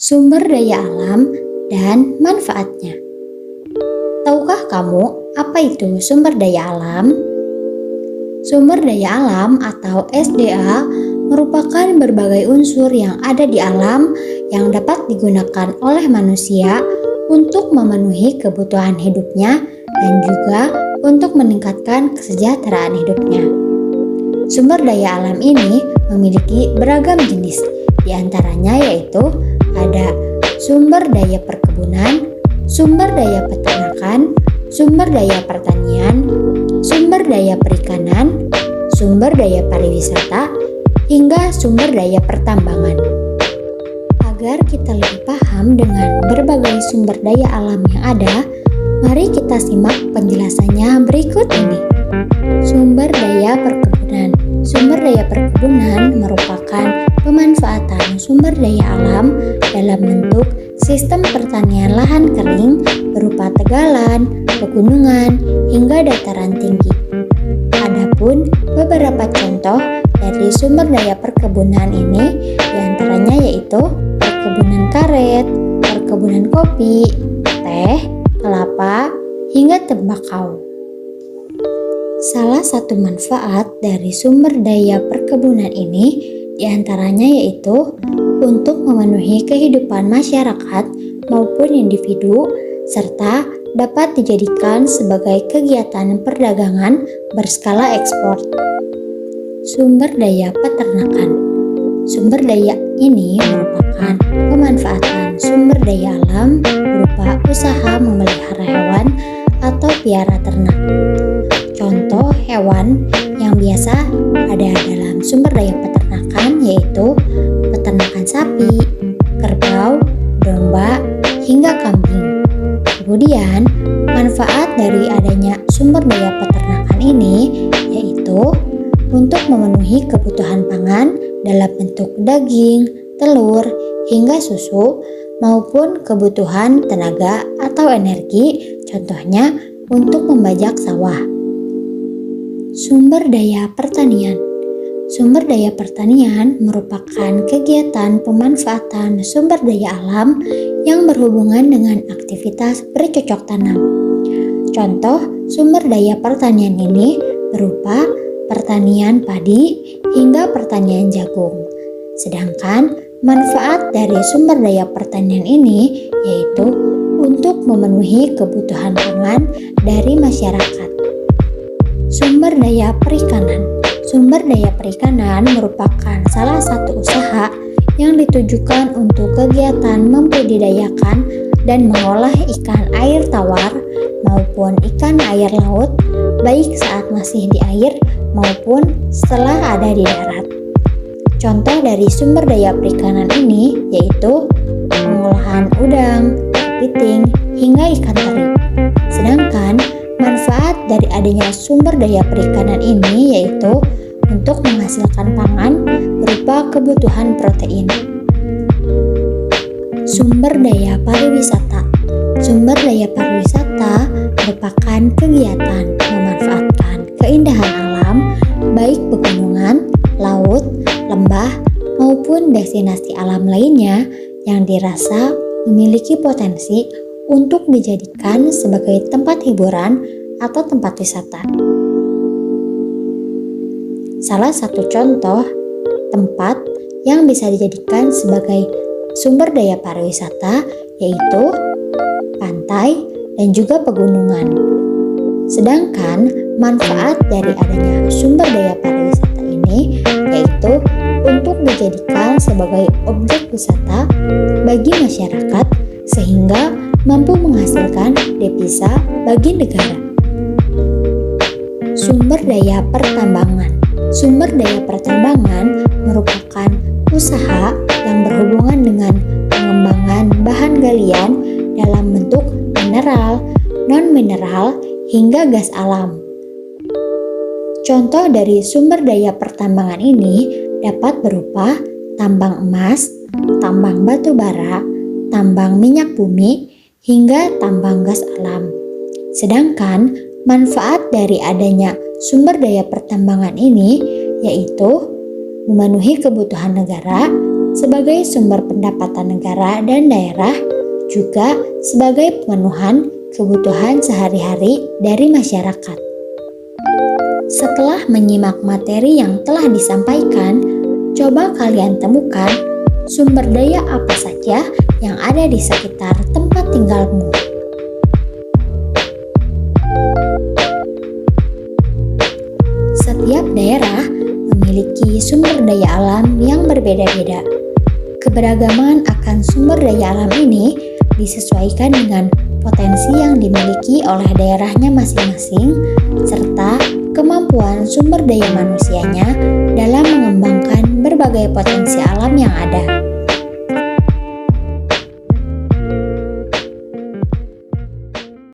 Sumber daya alam dan manfaatnya. Tahukah kamu apa itu sumber daya alam? Sumber daya alam atau SDA merupakan berbagai unsur yang ada di alam yang dapat digunakan oleh manusia untuk memenuhi kebutuhan hidupnya dan juga untuk meningkatkan kesejahteraan hidupnya. Sumber daya alam ini memiliki beragam jenis, di antaranya yaitu ada sumber daya perkebunan, sumber daya peternakan, sumber daya pertanian, sumber daya perikanan, sumber daya pariwisata, hingga sumber daya pertambangan. Agar kita lebih paham dengan berbagai sumber daya alam yang ada, mari kita simak penjelasannya berikut ini. Sumber daya perkebunan. Sumber daya perkebunan merupakan pemanfaatan sumber daya alam dalam bentuk sistem pertanian lahan kering berupa tegalan, pegunungan, hingga dataran tinggi. Adapun beberapa contoh dari sumber daya perkebunan ini diantaranya yaitu perkebunan karet, perkebunan kopi, teh, kelapa, hingga tembakau. Salah satu manfaat dari sumber daya perkebunan ini diantaranya yaitu untuk memenuhi kehidupan masyarakat maupun individu serta dapat dijadikan sebagai kegiatan perdagangan berskala ekspor. Sumber daya peternakan. Sumber daya ini merupakan pemanfaatan sumber daya alam berupa usaha memelihara hewan atau piara ternak. Contoh hewan yang biasa ada dalam sumber daya peternakan yaitu peternakan sapi, kerbau, domba, hingga kambing. Kemudian, manfaat dari adanya sumber daya peternakan ini yaitu untuk memenuhi kebutuhan pangan dalam bentuk daging, telur, hingga susu maupun kebutuhan tenaga atau energi, contohnya untuk membajak sawah. Sumber daya pertanian. Sumber daya pertanian merupakan kegiatan pemanfaatan sumber daya alam yang berhubungan dengan aktivitas bercocok tanam. Contoh sumber daya pertanian ini berupa pertanian padi hingga pertanian jagung. Sedangkan manfaat dari sumber daya pertanian ini yaitu untuk memenuhi kebutuhan pangan dari masyarakat. Sumber daya perikanan. Sumber daya perikanan merupakan salah satu usaha yang ditujukan untuk kegiatan membudidayakan dan mengolah ikan air tawar maupun ikan air laut, baik saat masih di air maupun setelah ada di darat. Contoh dari sumber daya perikanan ini yaitu pengolahan udang, kepiting, hingga ikan teri. Sedangkan manfaat dari adanya sumber daya perikanan ini yaitu untuk menghasilkan pangan berupa kebutuhan protein. Sumber daya pariwisata. Sumber daya pariwisata merupakan kegiatan memanfaatkan keindahan alam baik pegunungan, laut, lembah, maupun destinasi alam lainnya yang dirasa memiliki potensi untuk dijadikan sebagai tempat hiburan atau tempat wisata. Salah satu contoh tempat yang bisa dijadikan sebagai sumber daya pariwisata yaitu pantai dan juga pegunungan. Sedangkan manfaat dari adanya sumber daya pariwisata ini yaitu untuk dijadikan sebagai objek wisata bagi masyarakat sehingga mampu menghasilkan devisa bagi negara. Sumber daya pertambangan. Sumber daya pertambangan merupakan usaha yang berhubungan dengan pengembangan bahan galian dalam bentuk mineral, non-mineral, hingga gas alam. Contoh dari sumber daya pertambangan ini dapat berupa tambang emas, tambang batu bara, tambang minyak bumi, hingga tambang gas alam. Sedangkan manfaat dari adanya sumber daya pertambangan ini yaitu memenuhi kebutuhan negara sebagai sumber pendapatan negara dan daerah, juga sebagai pemenuhan kebutuhan sehari-hari dari masyarakat. Setelah menyimak materi yang telah disampaikan, coba kalian temukan sumber daya apa saja yang ada di sekitar tempat tinggalmu. Setiap daerah memiliki sumber daya alam yang berbeda-beda. Keberagaman akan sumber daya alam ini disesuaikan dengan potensi yang dimiliki oleh daerahnya masing-masing, serta kemampuan sumber daya manusianya dalam mengembangkan berbagai potensi alam yang ada.